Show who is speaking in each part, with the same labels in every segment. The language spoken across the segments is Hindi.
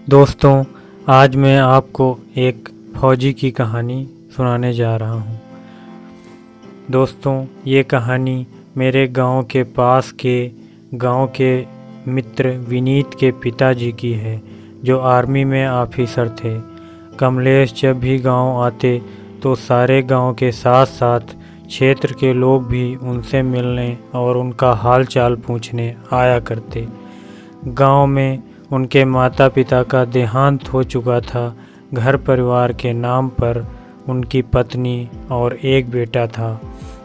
Speaker 1: दोस्तों, आज मैं आपको एक फौजी की कहानी सुनाने जा रहा हूँ। दोस्तों, ये कहानी मेरे गांव के पास के गांव के मित्र विनीत के पिताजी की है, जो आर्मी में ऑफिसर थे। कमलेश जब भी गांव आते तो सारे गांव के साथ साथ क्षेत्र के लोग भी उनसे मिलने और उनका हाल चाल पूछने आया करते। गांव में उनके माता पिता का देहांत हो चुका था। घर परिवार के नाम पर उनकी पत्नी और एक बेटा था।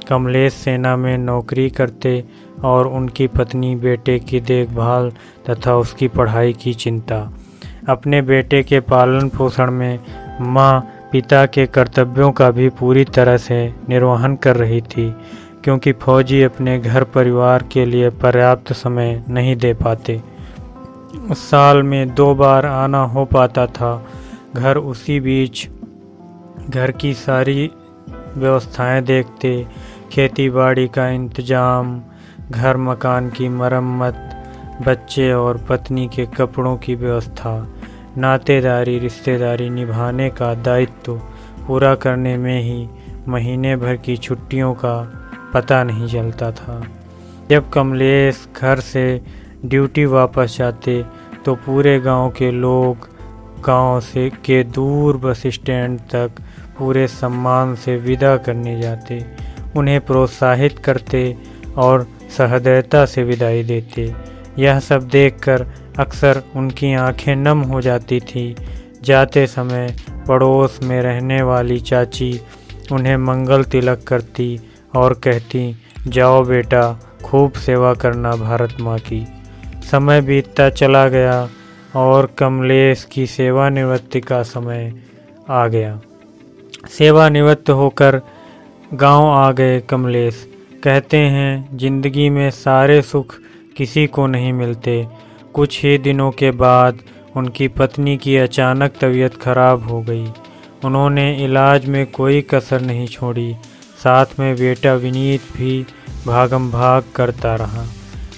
Speaker 1: कमलेश सेना में नौकरी करते और उनकी पत्नी बेटे की देखभाल तथा उसकी पढ़ाई की चिंता। अपने बेटे के पालन पोषण में माँ पिता के कर्तव्यों का भी पूरी तरह से निर्वहन कर रही थी, क्योंकि फौजी अपने घर परिवार के लिए पर्याप्त समय नहीं दे पाते। साल में 2 बार आना हो पाता था घर। उसी बीच घर की सारी व्यवस्थाएं देखते, खेती बाड़ी का इंतजाम, घर मकान की मरम्मत, बच्चे और पत्नी के कपड़ों की व्यवस्था, नातेदारी रिश्तेदारी निभाने का दायित्व पूरा करने में ही महीने भर की छुट्टियों का पता नहीं चलता था। जब कमलेश घर से ड्यूटी वापस जाते तो पूरे गांव के लोग गांव से के दूर बस स्टैंड तक पूरे सम्मान से विदा करने जाते, उन्हें प्रोत्साहित करते और सहृदयता से विदाई देते। यह सब देखकर अक्सर उनकी आंखें नम हो जाती थी। जाते समय पड़ोस में रहने वाली चाची उन्हें मंगल तिलक करती और कहती, जाओ बेटा, खूब सेवा करना भारत माँ की। समय बीतता चला गया और कमलेश की सेवानिवृत्ति का समय आ गया। सेवानिवृत्त होकर गांव आ गए कमलेश। कहते हैं, जिंदगी में सारे सुख किसी को नहीं मिलते। कुछ ही दिनों के बाद उनकी पत्नी की अचानक तबीयत खराब हो गई। उन्होंने इलाज में कोई कसर नहीं छोड़ी। साथ में बेटा विनीत भी भागम भाग करता रहा।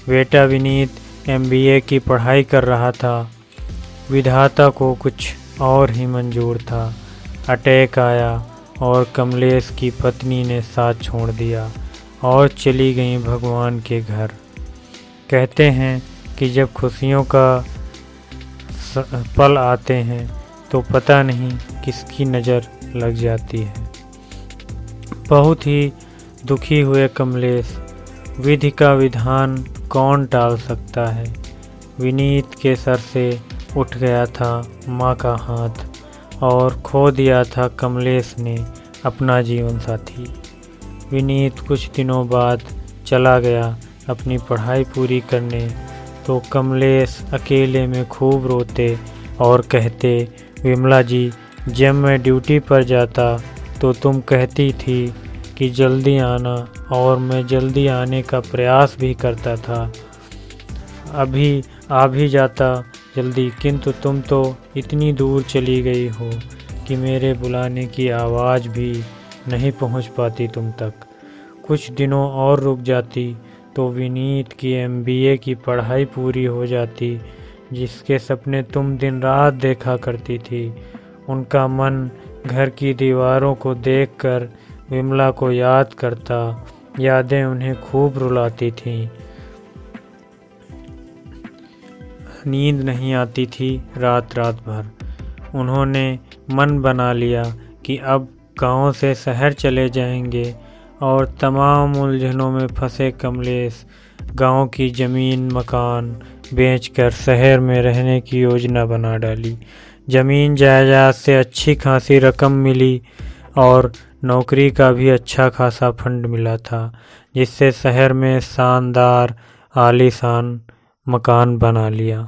Speaker 1: बेटा विनीत MBA की पढ़ाई कर रहा था। विधाता को कुछ और ही मंजूर था। अटैक आया और कमलेश की पत्नी ने साथ छोड़ दिया और चली गई भगवान के घर। कहते हैं कि जब खुशियों का पल आते हैं तो पता नहीं किसकी नज़र लग जाती है। बहुत ही दुखी हुए कमलेश। विधि का विधान कौन टाल सकता है। विनीत के सर से उठ गया था माँ का हाथ और खो दिया था कमलेश ने अपना जीवन साथी। विनीत कुछ दिनों बाद चला गया अपनी पढ़ाई पूरी करने, तो कमलेश अकेले में खूब रोते और कहते, विमला जी, जब मैं ड्यूटी पर जाता तो तुम कहती थी कि जल्दी आना, और मैं जल्दी आने का प्रयास भी करता था। अभी आ भी जाता जल्दी, किंतु तुम तो इतनी दूर चली गई हो कि मेरे बुलाने की आवाज़ भी नहीं पहुंच पाती तुम तक। कुछ दिनों और रुक जाती तो विनीत की MBA की पढ़ाई पूरी हो जाती, जिसके सपने तुम दिन रात देखा करती थी। उनका मन घर की दीवारों को देखकर विमला को याद करता। यादें उन्हें खूब रुलाती थीं। नींद नहीं आती थी रात रात भर। उन्होंने मन बना लिया कि अब गांव से शहर चले जाएंगे, और तमाम उलझनों में फंसे कमलेश गांव की ज़मीन मकान बेचकर शहर में रहने की योजना बना डाली। ज़मीन जायदाद से अच्छी खासी रकम मिली और नौकरी का भी अच्छा खासा फंड मिला था, जिससे शहर में शानदार आलीशान मकान बना लिया।